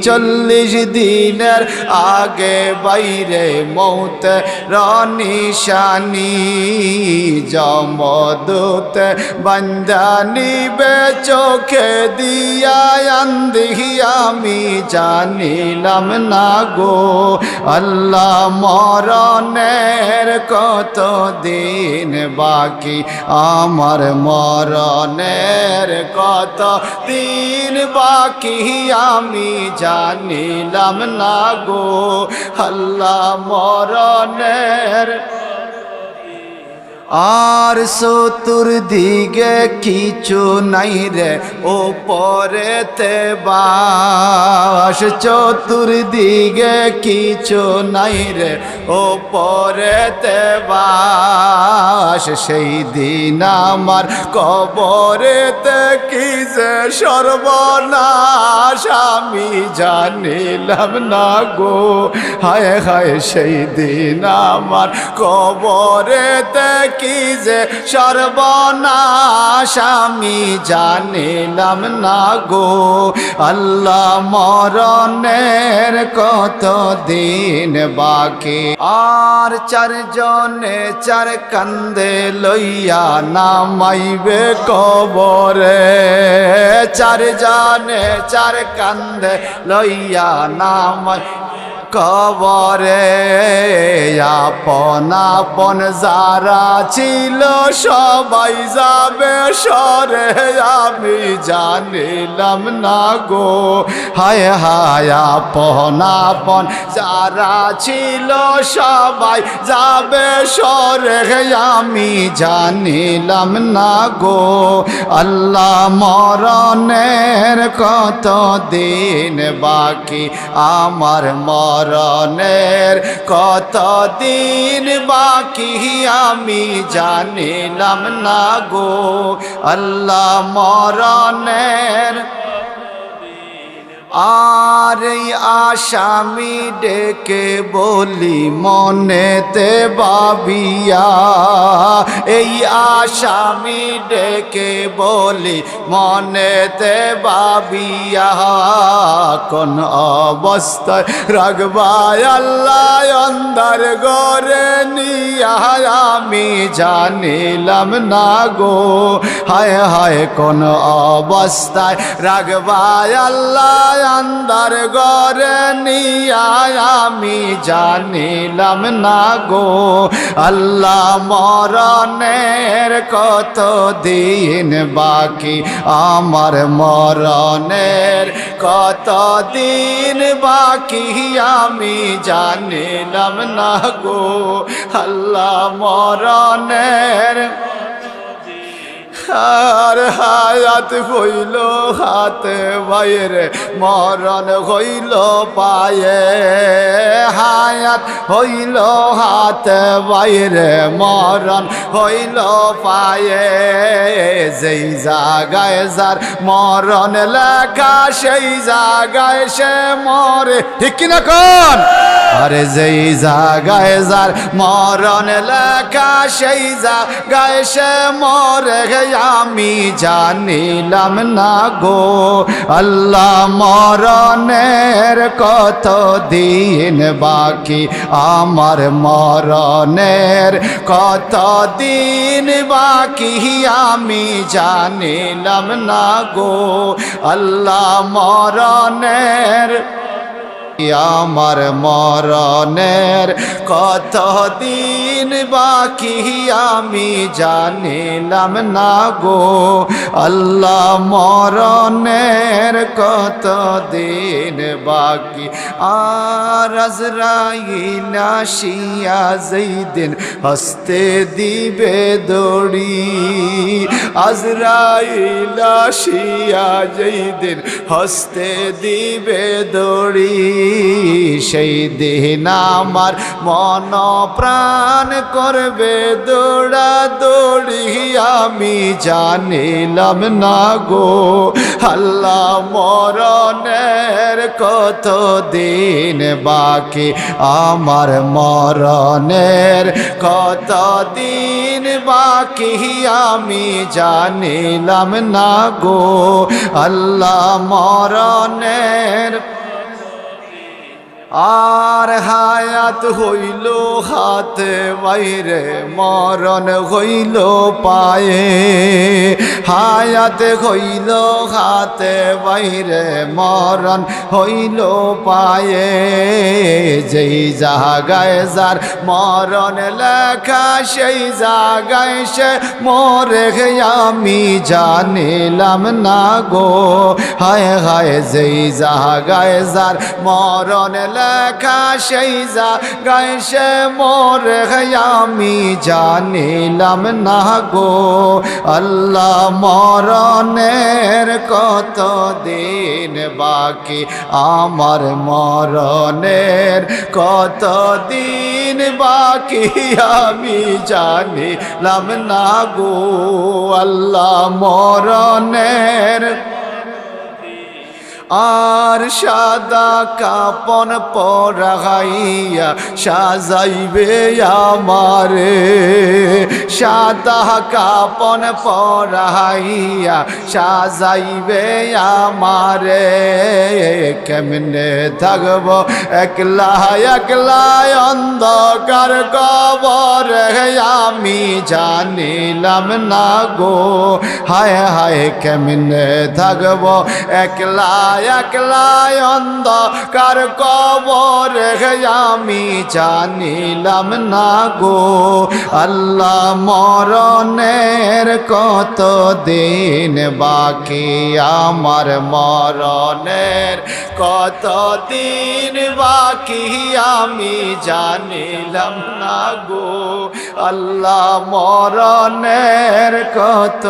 40 দিনের আগে বাইরে মৌতে রনিশানি জমদূত বান্দা নিবে চোখে দিয়া আন্ধিহি আমি জানিলাম না গো আল্লাহ মরণের কত দিন বাকি আমার মরণের কত দিন বাকি আমি জানিলাম না গো আল্লাহ মরণের আর চতুর্দিকে কিছু নাই রে ওপরেতে বাস চতুর্দিকে কিছু নাই রে ওপরেতে বাস সেই দিন আমার কবরেতে কি যে সর্বনাশ আমি জানিলাম না গো হায় হায় সেই দিন আমার কবরেতে কি যে সর্বনাশ আমি জানিলাম না গো আল্লাহ মরণের কত দিন বাকি আর চারজনে চার কান্দে লইয়া নামাইবে কবরে চারজনে চার কান্দে লইয়া নামাই কবরে আপন আপন যারা ছিল সবাই যাবে সরে আমি জানিলাম না গো হায় হায় আপন আপন যারা ছিল সবাই যাবে সরে আমি জানিলাম না গো আল্লাহ মরণের কত দিন বাকি আমার মরণের কত দিন বাকি আমি জানিলাম না গো আল্লাহ মরণের আর এই আসামি ডেকে বলি মনেতে ভাবিয়া এই আসামি ডেকে বলি মনেতে ভাবিয়া কোন অবস্থায় রাখবায় আল্লাহ অন্ধার ঘরে নিয়া আমি জানিলাম না গো হায় হায় কোন অবস্থায় রাখবায় আল্লাহ অন্ধার ঘরে নিয়া আমি জানিলাম না গো আল্লাহ মরণের কত দিন বাকি আমার মরণের কত দিন বাকি আমি জানিলাম না গো আল্লাহ মরণের আর হায়াত হইল হাতে বাইরে মরণ হইল পায়ে হায়াত হইল হাতে বাইরে মরণ হইল পায়ে যেই জায়গায় যার মরণ লেখা সেই জায়গায় সে মরে ঠিক কিনা কোন আরে যেই জায়গায় যার মরণ লেখা সেই জায়গায় সে মরে আমি জানিলাম না গো আল্লাহ মরণের কত দিন বাকি আমার মরণের কত দিন বাকি আমি জানিলাম না গো আল্লাহ মরণের আমার মরণের কত দিন বাকি আমি জানিলাম না গো আল্লাহ মরণের কত দিন বাকি আর আজরাইল আসিয়া যেই দিন হস্তে দিবে দড়ি আজরাইল আসিয়া যেই দিন হস্তে দিবে দড়ি সেই দিন আমার মন প্রাণ করবে দৌড়া দৌড়ি আমি জানিলাম না গো আল্লাহ মরণের কত দিন বাকি আমার মরণের কত দিন বাকি আমি জানিলাম না গো আল্লাহ মরণের আর হায়াত হইল হাতে বাইরে মরণ হইল পায়ে হায়াত হইল হাতে বাইরে মরণ হইল পায়ে যেই জায়গায় যার মরণ লেখা সেই জায়গায় সে মরে আমি জানিলাম না গো হায় হায় যেই জায়গায় যার মরণ লেখা সেই জায়গায় সে মরে আমি জানিলাম না গো আল্লাহ মরণের কত দিন বাকি আমার মরণের কত দিন বাকি আমি জানিলাম না গো আল্লাহ মরণের আর সাদা কাপন পরাইয়া সাজাইবে আমারে সাদা কাপন পরাইয়া সাজাইবে আমারে কেমনে থাকব একলা একলা অন্ধকার কবরে আমি জানিলাম না গো হায় হায় কেমনে থাকব একলা একলা অন্ধকার কবরে আমি জানিলাম না গো আল্লাহ মরণের কত দিন বাকি আমার মরণের কত দিন বাকি আমি জানিলাম না গো আল্লাহ মরণের কত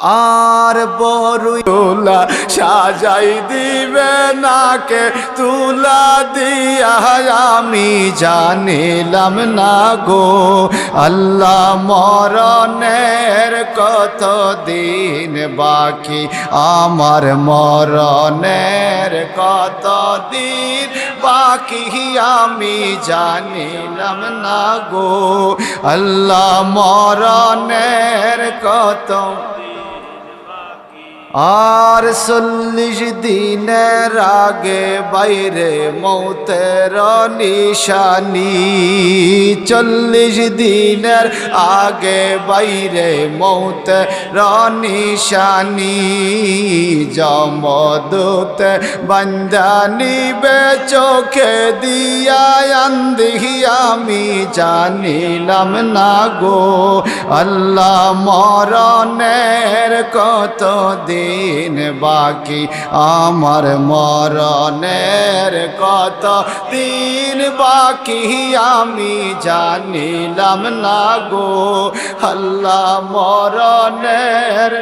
আর বরুলা সাজাই দিবে নাকে তুলা দিয়া আমি জানিলাম না গো আল্লাহ মরণের কত দিন বাকি আমার মরণের কত দিন বাকি আমি জানিলাম না গো আল্লাহ মরণের কত আর 40 দিনের আগে বাইরে মৌতের নিশানি 40 দিনের আগে বাইরে মৌতের নিশানি জমদূত বান্দা নিবে চোখে দিয়া আন্দিহি আমি জানিলাম না গো আল্লাহ মরণের কত দিন বাকি আমার মরণের কত দিন বাকি আমি জানিলাম না গো আল্লাহ মরণের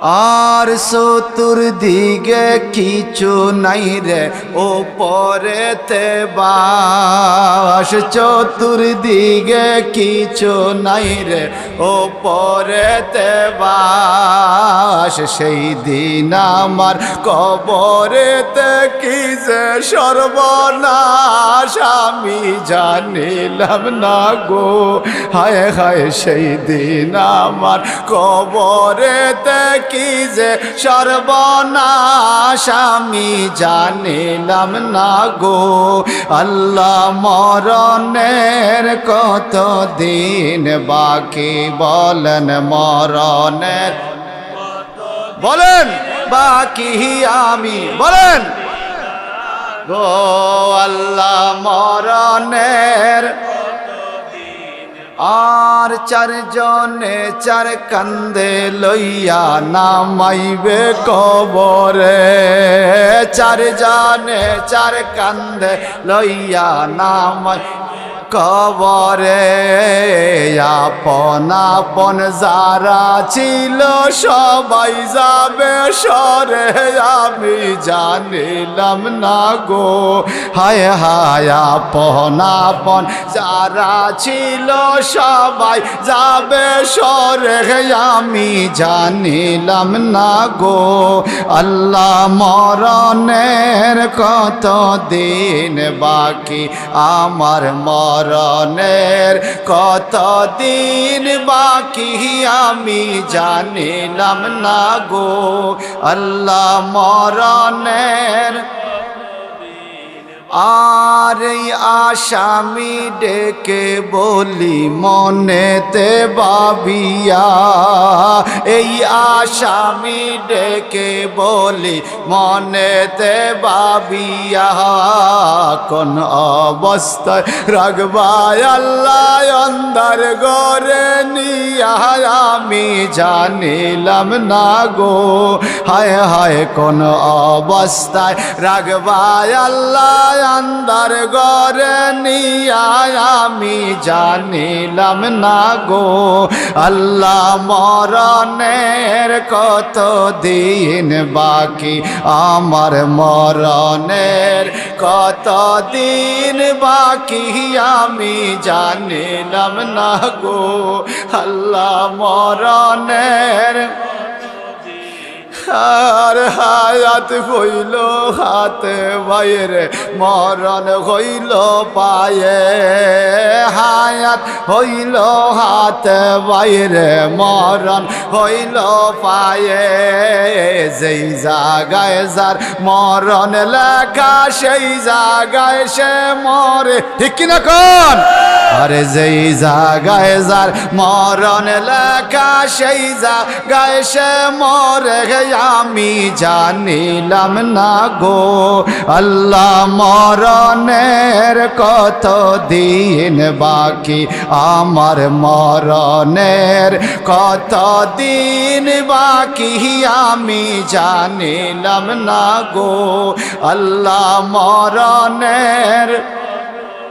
আর চতুর্দিকে কিছু নাই রে ওপরেতে বাস চতুর্দিকে কিছু নাই রে ওপরেতে বাস সেই দিন আমার কবরেতে কি যে সর্বনাশ আমি জানিলাম না গো হায় হায় সেই দিন আমার কবরেতে কি যে সর্বনাশ আমি জানিলাম না গো আল্লাহ মরণের কত দিন বাকি বলেন মরণের বলেন বাকি আমি বলেন গো আল্লাহ মরণের আর চারজনে চার কান্দে লইয়া নামাইবে কবরে চারজনে চার কান্দে লইয়া নামাই কবরে আপন আপন যারা ছিল সবাই যাবে সরে আমি জানিলাম না গো হায় হায় আপন আপন যারা ছিল সবাই যাবে সরে আমি জানিলাম না গো আল্লাহ মরণের কত দিন বাকি আমার মর মরণের কত দিন বাকি আমি জানিলাম না গো আল্লাহ মরণের আর এই আসামি ডেকে বলি মনেতে ভাবিয়া এই আসামি ডেকে বলি মনেতে ভাবিয়া কোন অবস্থায় রাখবায় আল্লাহ অন্ধার গরে নিয়া আমি জানিলাম না গো হায় হায় কোন অবস্থায় রাখবায় আল্লাহ অন্ধার গরে নিয়া আমি জানিলাম না গো আল্লাহ মরণের কত দিন বাকি আমার মরণের কত দিন বাকি আমি জানিলাম না গো আল্লাহ মরণের আর হায়াত হইল হাতে বাইরে মরণ হইল পায়ে হায়াত হইল হাতে বাইরে মরণ হইল পায়ে যেই জায়গায় যার মরণ লেখা সেই জায়গায় সে মরে ঠিক কিনা কোন আরে যেই জায়গায় যার মরণ লেখা সেই জায়গায় সে মরে আমি জানিলাম না গো আল্লাহ মরণের কত দিন বাকি আমার মরণের কত দিন বাকি আমি জানিলাম না গো আল্লাহ মরণের